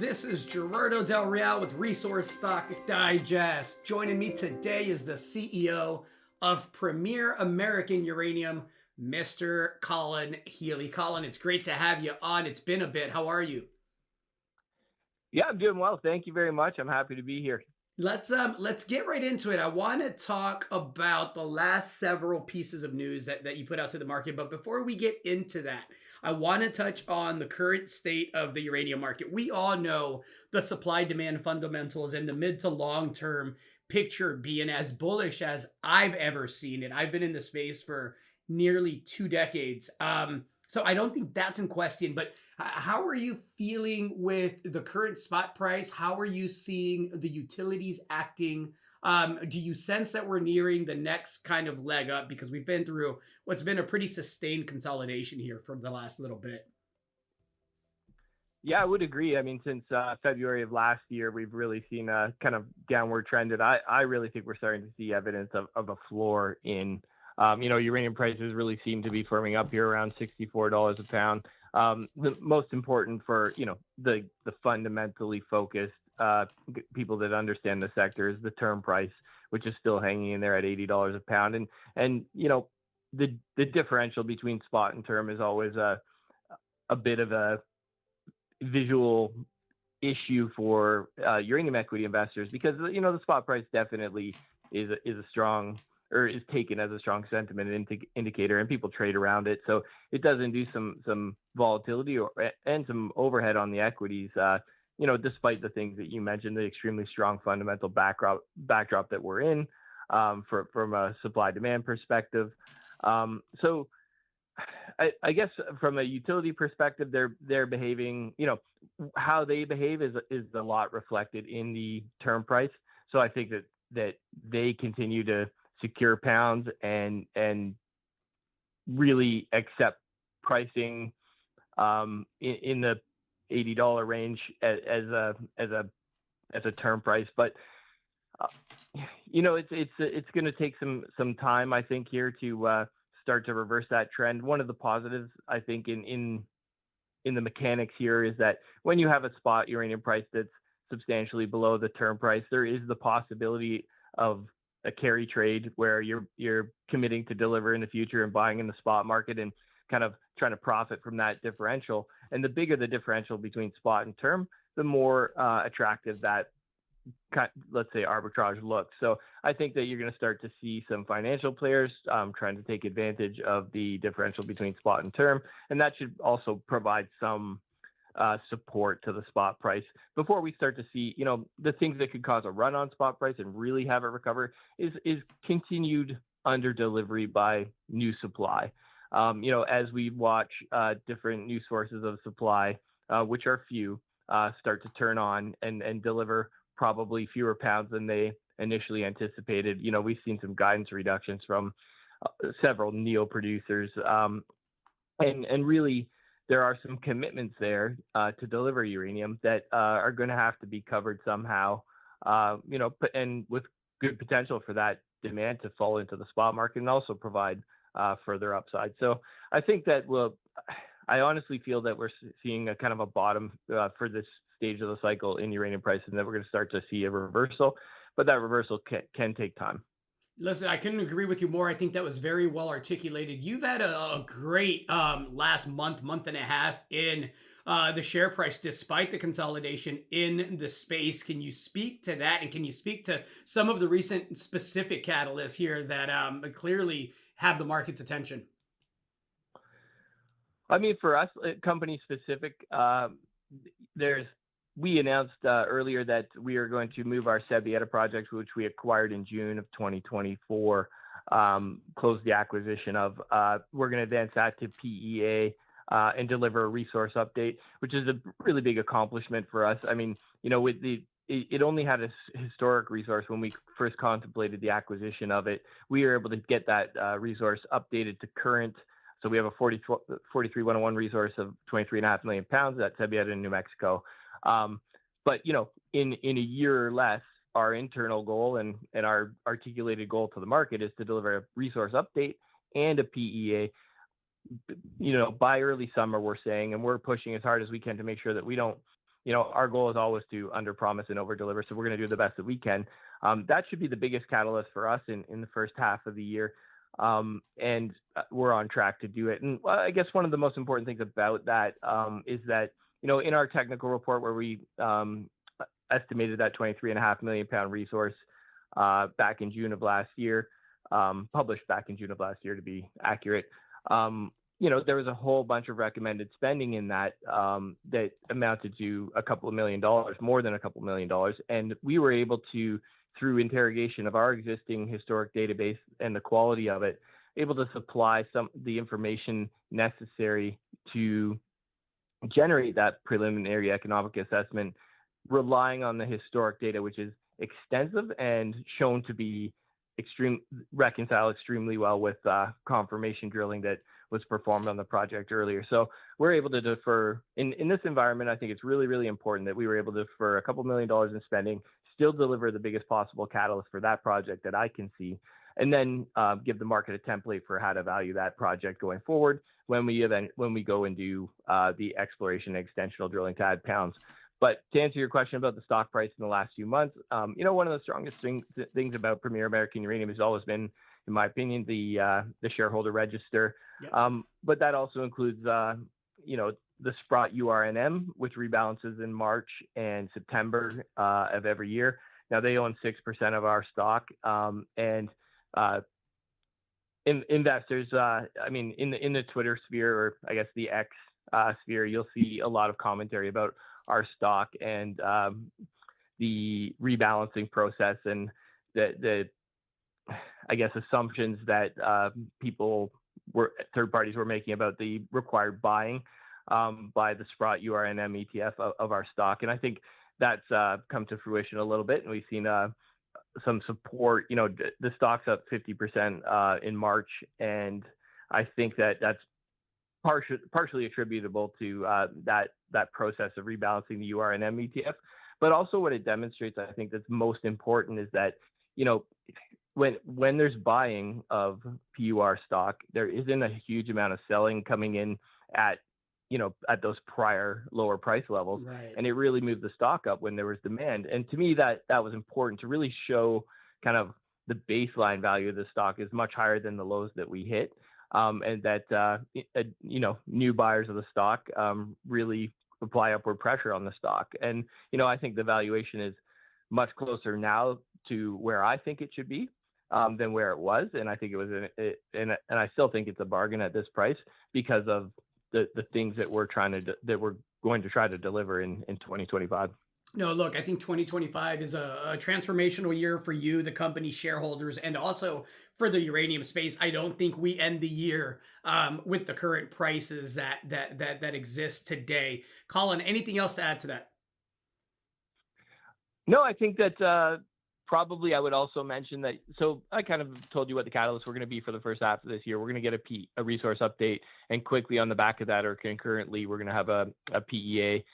This is Gerardo Del Real with Resource Stock Digest. Joining me today is the CEO of Premier American Uranium, Mr. Colin Healey. Colin, it's great to have you on. It's been a bit. How are you? Yeah, I'm doing well. Thank you very much. I'm happy to be here. Let's get right into it. I want to talk about the last several pieces of news that you put out to the market. But before we get into that, I want to touch on the current state of the uranium market. We all know the supply demand fundamentals and the mid to long term picture being as bullish as I've ever seen it. I've been in the space for nearly 2 decades. So I don't think that's in question, but how are you feeling with the current spot price? How are you seeing the utilities acting? Do you sense that we're nearing the next kind of leg up? Because we've been through what's been a pretty sustained consolidation here for the last little bit. Yeah, I would agree. I mean, since February of last year, we've really seen a kind of downward trend. And I really think we're starting to see evidence of a floor in, uranium prices really seem to be firming up here around $64 a pound. The most important for, the fundamentally focused people that understand the sector is the term price, which is still hanging in there at $80 a pound. And the differential between spot and term is always a bit of a visual issue for uranium equity investors because the spot price definitely is a strong or is taken as a strong sentiment indicator, and people trade around it. So it does induce some volatility and some overhead on the equities. Despite the things that you mentioned, the extremely strong fundamental backdrop that we're in from a supply demand perspective. So I guess from a utility perspective, they're behaving. How they behave is a lot reflected in the term price. So I think that they continue to secure pounds and really accept pricing in the $80 range as a term price. But it's going to take some time, I think, here to start to reverse that trend. One of the positives, I think, in the mechanics here is that when you have a spot uranium price that's substantially below the term price, there is the possibility of a carry trade where you're committing to deliver in the future and buying in the spot market and kind of trying to profit from that differential. And the bigger the differential between spot and term, the more attractive that, let's say, arbitrage looks. So I think that you're going to start to see some financial players trying to take advantage of the differential between spot and term, and that should also provide some support to the spot price before we start to see, the things that could cause a run on spot price and really have it recover is continued under delivery by new supply. As we watch different new sources of supply, which are few, start to turn on and deliver probably fewer pounds than they initially anticipated. We've seen some guidance reductions from several neo producers, and really there are some commitments there to deliver uranium that are going to have to be covered somehow, and with good potential for that demand to fall into the spot market and also provide further upside. So I think that I honestly feel that we're seeing a kind of a bottom for this stage of the cycle in uranium prices, and that we're going to start to see a reversal, but that reversal can take time. Listen, I couldn't agree with you more. I think that was very well articulated. You've had a great last month and a half in the share price, despite the consolidation in the space. Can you speak to that? And can you speak to some of the recent specific catalysts here that clearly have the market's attention? I mean, for us, company specific, we announced earlier that we are going to move our Sebieta project, which we acquired in June of 2024, close the acquisition of. We're going to advance that to PEA and deliver a resource update, which is a really big accomplishment for us. I mean, it only had a historic resource when we first contemplated the acquisition of it. We were able to get that resource updated to current. So we have a 43101 resource of 23.5 million pounds at Sebieta in New Mexico. But in a year or less, our internal goal and our articulated goal to the market is to deliver a resource update and a PEA. By early summer, we're saying, and we're pushing as hard as we can to make sure that we don't our goal is always to under promise and over deliver. So we're going to do the best that we can. That should be the biggest catalyst for us in the first half of the year. And we're on track to do it. And I guess one of the most important things about that is that, in our technical report where we estimated that 23.5 million pound resource back in June of last year, published back in June of last year to be accurate. There was a whole bunch of recommended spending in that that amounted to a couple of $1 million, more than a couple $1 million. And we were able to, through interrogation of our existing historic database and the quality of it, able to supply the information necessary to generate that preliminary economic assessment, relying on the historic data, which is extensive and shown to be reconcile extremely well with confirmation drilling that was performed on the project earlier. So we're able to defer in this environment. I think it's really, really important that we were able to defer a couple $1 million in spending, still deliver the biggest possible catalyst for that project that I can see, and then give the market a template for how to value that project going forward when we go and do the exploration and extensional drilling to add pounds. But to answer your question about the stock price in the last few months, one of the strongest things about Premier American Uranium has always been, in my opinion, the shareholder register. Yep. But that also includes, the Sprott URNM, which rebalances in March and September of every year. Now they own 6% of our stock, and investors, in the Twitter sphere, or I guess the X sphere, you'll see a lot of commentary about our stock and the rebalancing process and the I guess assumptions that third parties were making about the required buying by the Sprott URNM ETF of our stock. And I think that's come to fruition a little bit, and we've seen some support. The stock's up 50% in March, and I think that's partially attributable to that process of rebalancing the URNM ETF. But also what it demonstrates, I think that's most important, is that when there's buying of PUR stock, there isn't a huge amount of selling coming in at those prior lower price levels. Right. And it really moved the stock up when there was demand. And to me, that was important to really show kind of the baseline value of the stock is much higher than the lows that we hit. And that, new buyers of the stock really apply upward pressure on the stock. And, I think the valuation is much closer now to where I think it should be than where it was. And I think it was, and I still think it's a bargain at this price because of the things that we're going to try to deliver in 2025. No, look, I think 2025 is a transformational year for you, the company shareholders, and also for the uranium space. I don't think we end the year with the current prices that exist today. Colin, anything else to add to that? No, I think that probably I would also mention that. So I kind of told you what the catalysts were going to be for the first half of this year. We're going to get a resource update, and quickly on the back of that, or concurrently, we're going to have a PEA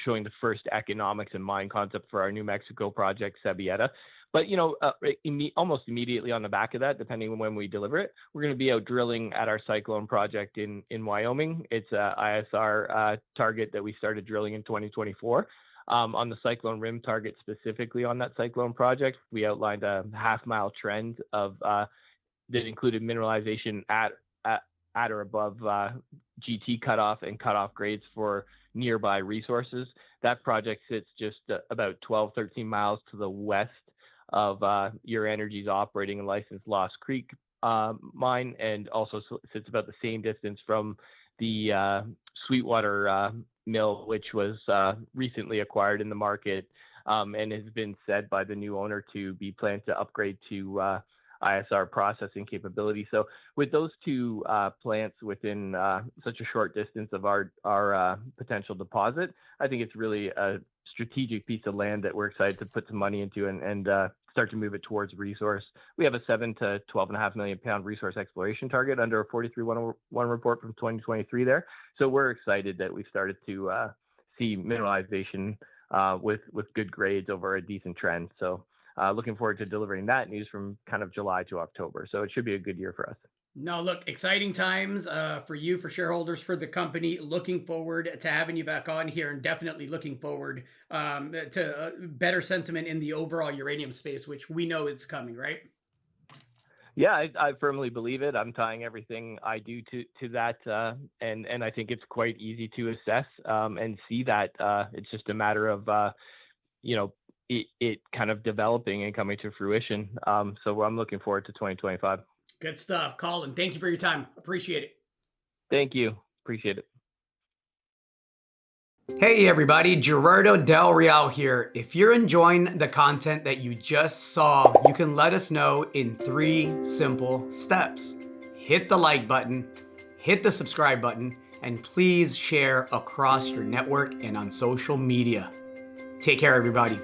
showing the first economics and mine concept for our New Mexico project, Sabieta. But, almost immediately on the back of that, depending on when we deliver it, we're going to be out drilling at our Cyclone project in Wyoming. It's a ISR target that we started drilling in 2024. On the Cyclone Rim target, specifically on that Cyclone project, we outlined a half-mile trend of that included mineralization at or above GT cutoff and cutoff grades for nearby resources. That project sits just about 12, 13 miles to the west of Ur-Energy's operating and licensed Lost Creek mine, and also sits about the same distance from the Sweetwater mill, which was recently acquired in the market and has been said by the new owner to be planned to upgrade to ISR processing capability. So with those two plants within such a short distance of our potential deposit, I think it's really a strategic piece of land that we're excited to put some money into and start to move it towards resource. We have a 7 to 12.5 million pound resource exploration target under a 43-101 report from 2023 there. So we're excited that we've started to see mineralization with good grades over a decent trend. So looking forward to delivering that news from kind of July to October. So it should be a good year for us. No, look, exciting times for you, for shareholders, for the company. Looking forward to having you back on here, and definitely looking forward to better sentiment in the overall uranium space, which we know is coming, right? Yeah, I firmly believe it. I'm tying everything I do to that, and I think it's quite easy to assess and see that. It's just a matter of you know it kind of developing and coming to fruition. So I'm looking forward to 2025. Good stuff. Colin, thank you for your time. Appreciate it. Thank you. Appreciate it. Hey everybody, Gerardo Del Real here. If you're enjoying the content that you just saw, you can let us know in 3 simple steps. Hit the like button, hit the subscribe button, and please share across your network and on social media. Take care, everybody.